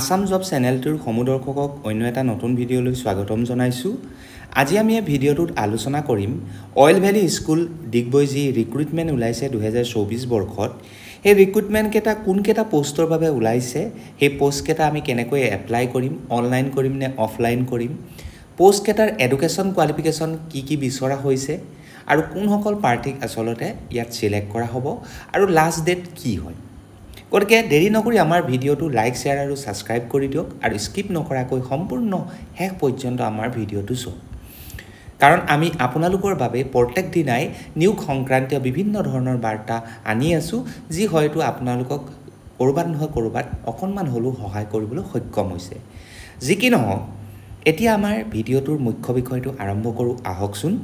Assam job চেনেলটোৰ সমুদৰ্শকক অন্য এটা নতুন ভিডিঅ'লৈ স্বাগতম জনাইছোঁ। আজি আমি এই ভিডিঅ'টোত আলোচনা কৰিম অইল ভেলী স্কুল ডিগবৈ যি ৰিক্ৰুটমেণ্ট ওলাইছে 2024 বৰ্ষত। সেই ৰিক্ৰুটমেণ্ট কেইটা কোনকেইটা পোষ্টৰ বাবে ওলাইছে, সেই পোষ্ট কেইটা আমি কেনেকৈ এপ্লাই কৰিম, অনলাইন কৰিম নে অফলাইন কৰিম, পোষ্ট কেইটাৰ এডুকেশ্যন কোৱালিফিকেশ্যন কি বিচৰা হৈছে আৰু কোনসকল প্ৰাৰ্থীক আচলতে ইয়াত চিলেক্ট কৰা হ'ব আৰু লাষ্ট ডেট কি হয়। গতিকে দেৰি নকৰি আমাৰ ভিডিঅ'টো লাইক শ্বেয়াৰ আৰু ছাবস্ক্ৰাইব কৰি দিয়ক আৰু স্কিপ নকৰাকৈ সম্পূৰ্ণ শেষ পৰ্যন্ত আমাৰ ভিডিঅ'টো চাওক। কাৰণ আমি আপোনালোকৰ বাবে প্ৰত্যেক দিনাই নিয়োগ সংক্ৰান্তীয় বিভিন্ন ধৰণৰ বাৰ্তা আনি আছোঁ, যি হয়তো আপোনালোকক ক'ৰবাত নহয় ক'ৰবাত অকণমান হ'লেও সহায় কৰিবলৈ সক্ষম হৈছে। যি কি নহওক, এতিয়া আমাৰ ভিডিঅ'টোৰ মুখ্য বিষয়টো আৰম্ভ কৰোঁ আহকচোন।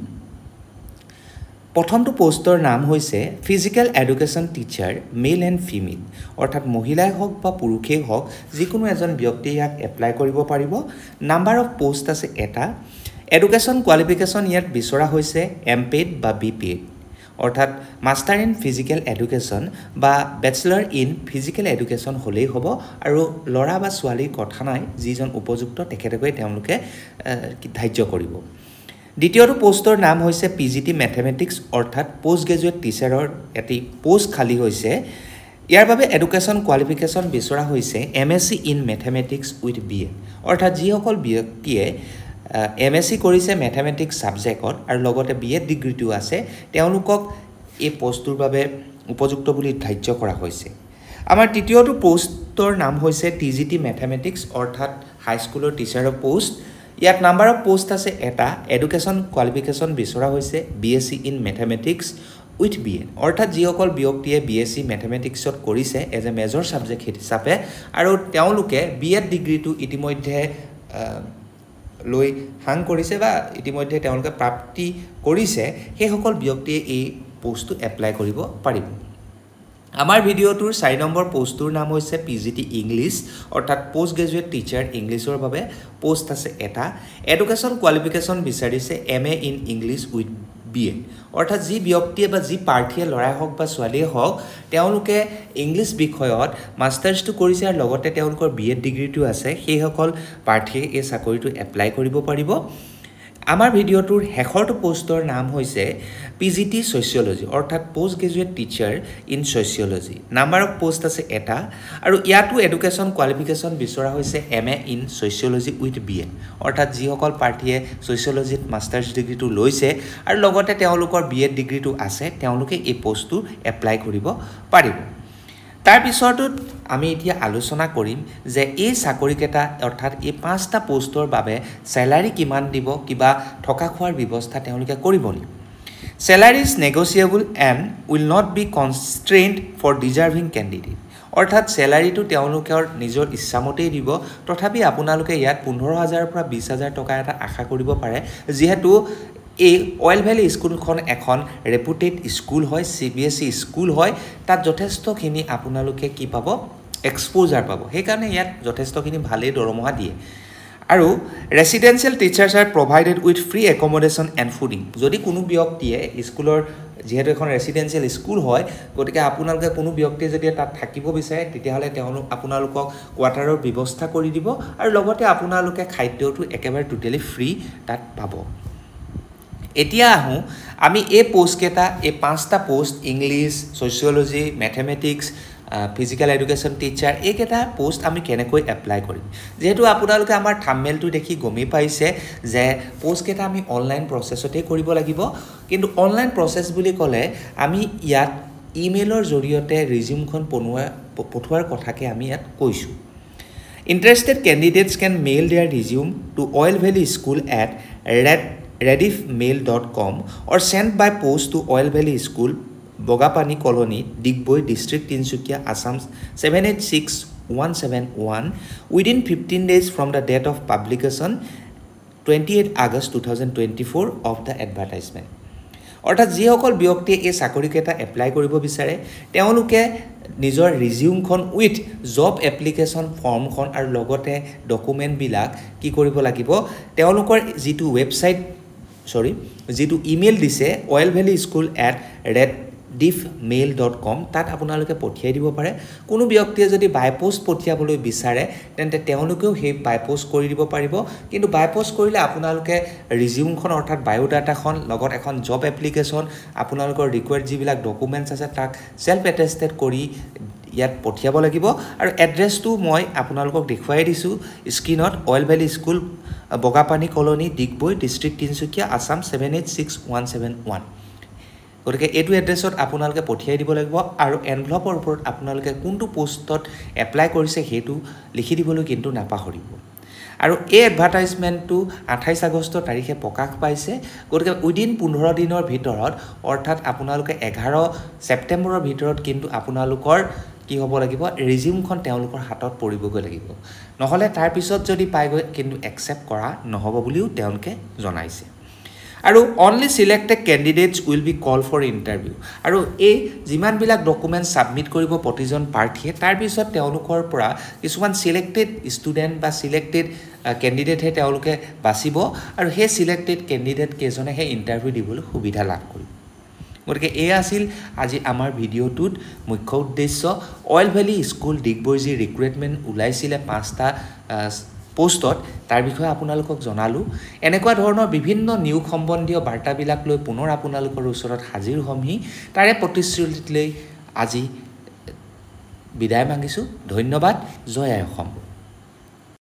প্ৰথমটো পোষ্টৰ নাম হৈছে physical education teacher male and female, অৰ্থাৎ মহিলাই হওক বা পুৰুষেই হওক যিকোনো এজন ব্যক্তিয়ে ইয়াক এপ্লাই কৰিব পাৰিব। নাম্বাৰ অফ পোষ্ট আছে এটা। এডুকেশ্যন কোৱালিফিকেশ্যন ইয়াত বিচৰা হৈছে MPED বা BPED, অৰ্থাৎ মাষ্টাৰ ইন ফিজিকেল এডুকেশ্যন বা বেচেলৰ ইন ফিজিকেল এডুকেশ্যন হ'লেই হ'ব আৰু ল'ৰা বা ছোৱালীৰ কথা নাই, যিজন উপযুক্ত তেখেতকৈ তেওঁলোকে ধাৰ্য কৰিব। দ্বিতীয়টো পোষ্টৰ নাম হৈছে PGT মেথমেটিক্স, অৰ্থাৎ পোষ্ট গ্ৰেজুৱেট টিচাৰৰ এটি পোষ্ট খালী হৈছে। ইয়াৰ বাবে এডুকেশ্যন কোৱালিফিকেশ্যন বিচৰা হৈছে MSc in mathematics with BA, অৰ্থাৎ যিসকল ব্যক্তিয়ে MSc কৰিছে মেথমেটিক্স ছাবজেক্টত আৰু লগতে BEd ডিগ্ৰীটো আছে, তেওঁলোকক এই পোষ্টটোৰ বাবে উপযুক্ত বুলি ধাৰ্য কৰা হৈছে। আমাৰ তৃতীয়টো পোষ্টৰ নাম হৈছে TGT মেথমেটিক্স, অৰ্থাৎ হাইস্কুলৰ টিচাৰৰ পোষ্ট। ইয়াত নাম্বাৰ অফ পোষ্ট আছে এটা। এডুকেশ্যন কোৱালিফিকেশ্যন বিচৰা হৈছে BSc in mathematics with BA, অৰ্থাৎ যিসকল ব্যক্তিয়ে BSc মেথমেটিক্সত কৰিছে এজ এ মেজৰ ছাবজেক্ট হিচাপে আৰু তেওঁলোকে BEd ডিগ্ৰীটো ইতিমধ্যে লৈ হাং কৰিছে বা ইতিমধ্যে তেওঁলোকে প্ৰাপ্তি কৰিছে, সেইসকল ব্যক্তিয়ে এই পোষ্টটো এপ্লাই কৰিব পাৰিব। আমাৰ ভিডিঅ'টোৰ 4 নম্বৰ পোষ্টটোৰ নাম হৈছে PGT ইংলিছ, অৰ্থাৎ পোষ্ট গ্ৰেজুৱেট টিচাৰ ইংলিছৰ বাবে পোষ্ট আছে এটা। এডুকেশ্যন কোৱালিফিকেশ্যন বিচাৰিছে MA in English with BA, অৰ্থাৎ যি ব্যক্তিয়ে বা যি প্ৰাৰ্থীয়ে ল'ৰাই হওক বা ছোৱালীয়ে হওক তেওঁলোকে ইংলিছ বিষয়ত মাষ্টাৰ্ছটো কৰিছে আৰু লগতে তেওঁলোকৰ BEd ডিগ্ৰীটো আছে, সেইসকল প্ৰাৰ্থীয়ে এই চাকৰিটো এপ্লাই কৰিব পাৰিব। আমাৰ ভিডিঅ'টোৰ শেষৰটো পোষ্টৰ নাম হৈছে PGT ছ'চিয়লজি, অৰ্থাৎ post graduate teacher in sociology. Number of post আছে এটা আৰু ইয়াতো এডুকেশ্যন কোৱালিফিকেশ্যন বিচৰা হৈছে MA in sociology with BA, অৰ্থাৎ যিসকল প্ৰাৰ্থীয়ে ছ'চিয়লজিত মাষ্টাৰ্ছ ডিগ্ৰীটো লৈছে আৰু লগতে তেওঁলোকৰ BEd ডিগ্ৰীটো আছে, তেওঁলোকে এই পোষ্টটো এপ্লাই কৰিব পাৰিব। তাৰপিছৰটোত আমি এতিয়া আলোচনা কৰিম যে এই চাকৰিকেইটা অৰ্থাৎ এই 5টা পোষ্টৰ বাবে চেলাৰী কিমান দিব, কিবা থকা খোৱাৰ ব্যৱস্থা তেওঁলোকে কৰিব নেকি। Salary is negotiable and will not be constrained for deserving candidate, অৰ্থাৎ চেলাৰীটো তেওঁলোকৰ নিজৰ ইচ্ছামতেই দিব, তথাপি আপোনালোকে ইয়াত 15,000 পৰা 20,000 টকা এটা আশা কৰিব পাৰে, যিহেতু এই অইল ভেলী স্কুলখন এখন ৰেপুটেড স্কুল হয়, CBSE স্কুল হয়। তাত যথেষ্টখিনি আপোনালোকে কি পাব, এক্সপ'জাৰ পাব, সেইকাৰণে ইয়াত যথেষ্টখিনি ভালেই দৰমহা দিয়ে। আৰু residential teachers R provided with free accommodation and fooding. যদি কোনো ব্যক্তিয়ে স্কুলৰ, যিহেতু এখন ৰেচিডেঞ্চিয়েল স্কুল হয়, গতিকে আপোনালোকে কোনো ব্যক্তিয়ে যদি তাত থাকিব বিচাৰে তেতিয়াহ'লে আপোনালোকক কোৱাৰ্টাৰৰ ব্যৱস্থা কৰি দিব আৰু লগতে আপোনালোকে খাদ্যটো একেবাৰে টোটেলি ফ্ৰী তাত পাব। এতিয়া আহোঁ আমি এই পোষ্টকেইটা, এই 5টা post English, sociology, mathematics, physical education teacher, এইকেইটা পোষ্ট আমি কেনেকৈ এপ্লাই কৰিম। যিহেতু আপোনালোকে আমাৰ থাম্বনেইলটো দেখি গমেই পাইছে যে পোষ্টকেইটা আমি অনলাইন প্ৰচেছতেই কৰিব লাগিব, কিন্তু অনলাইন প্ৰচেছ বুলি ক'লে আমি ইয়াত ইমেইলৰ জৰিয়তে ৰিজিউমখন পঠোৱাৰ কথাকে আমি ইয়াত কৈছোঁ। Interested candidates can mail their resume to Oil Valley school at rediffmail.com or sent by post to Oil Valley School, Bogapani Colony, Digboi District, Tinsukia, Assam 786171 within 15 days from the date of publication 28 August 2024 of the advertisement. অৰ্থাৎ যিসকল ব্যক্তিয়ে এই চাকৰিকেইটা apply কৰিব বিচাৰে তেওঁলোকে নিজৰ ৰিজিউমখন with job application ফৰ্মখন আৰু লগতে ডকুমেণ্টবিলাক কি কৰিব লাগিব, তেওঁলোকৰ যিটো ইমেইল দিছে oilvalley school@ difmail.com তাত আপোনালোকে পঠিয়াই দিব পাৰে কোনো ব্যক্তিয়ে যদি বাই পোষ্ট পঠিয়াবলৈ বিচাৰে তেন্তে তেওঁলোকেও সেই বাই পোষ্ট কৰি দিব পাৰিব কিন্তু বাই পোষ্ট কৰিলে আপোনালোকে ৰিজিউমখন অৰ্থাৎ বায়োডাটাখন লগত এখন জব এপ্লিকেশ্যন আপোনালোকৰ ৰিকোয়াৰ্ড যিবিলাক ডকুমেণ্টছ আছে তাক সেলফ এটেষ্টেড কৰি ইয়াত পঠিয়াব লাগিব আৰু এড্ৰেছটো মই আপোনালোকক দেখুৱাই দিছো স্ক্ৰিনত oil valley school Bagapani colony Digboi district Tinsukia Assam 786171 গতিকে এইটো এড্ৰেছত আপোনালোকে পঠিয়াই দিব লাগিব আৰু এনভেলপৰ ওপৰত আপোনালোকে কোনটো পোষ্টত এপ্লাই কৰিছে হেতু লিখি দিবলৈ কিন্তু নাপাহৰিব আৰু এই এডভাৰটাইজমেন্টটো 28 আগষ্ট তাৰিখে প্ৰকাশ পাইছে গতিকে উইদিন 15 দিনৰ ভিতৰত অৰ্থাৎ আপোনালোকে 11 ছেপ্টেম্বৰৰ ভিতৰত কিন্তু আপোনালোকৰ কি হ'ব লাগিব ৰিজিউমখন তেওঁলোকৰ হাতত পৰিবগৈ লাগিব নহলে তাৰ পিছত যদি পাইগৈ কিন্তু একচেপ্ট কৰা নহব বুলিও তেওঁলোকে জনাইছে আৰু only selected candidates will be called for interview আৰু এই যিমান বিলাক ডকুমেন্ট সাবমিট কৰিব প্ৰতিজন প্ৰাৰ্থীয়ে তাৰ পিছত তেওঁলোকৰ পৰা কিছুমান সিলেক্টেড ষ্টুডেন্ট বা সিলেক্টেড ক্যান্ডিডেট হে তেওঁলোকে বাছিব আৰু হে সিলেক্টেড ক্যান্ডিডেট কেজনে হে ইন্টাৰভিউ দিবলৈ সুবিধা লাভ কৰিব গতিকে এই আছিল আজি আমাৰ ভিডিওটোত মুখ্য উদ্দেশ্য অইল ভেলি স্কুল ডিগবৈ যি ৰিক্ৰুটমেন্ট উলাইছিলে 5টা পোষ্টত তাৰ বিষয়ে আপোনালোকক জনালো এনেকুৱা ধৰণৰ বিভিন্ন নিয়োগ সম্বন্ধীয় বাৰ্তাবিলাক লৈ পুনৰ আপোনালোকৰ ওচৰত হাজিৰ হ'মহি তাৰে প্ৰতিশ্ৰুতিলৈ আজি বিদায় মাগিছো ধন্যবাদ জয় আই অসম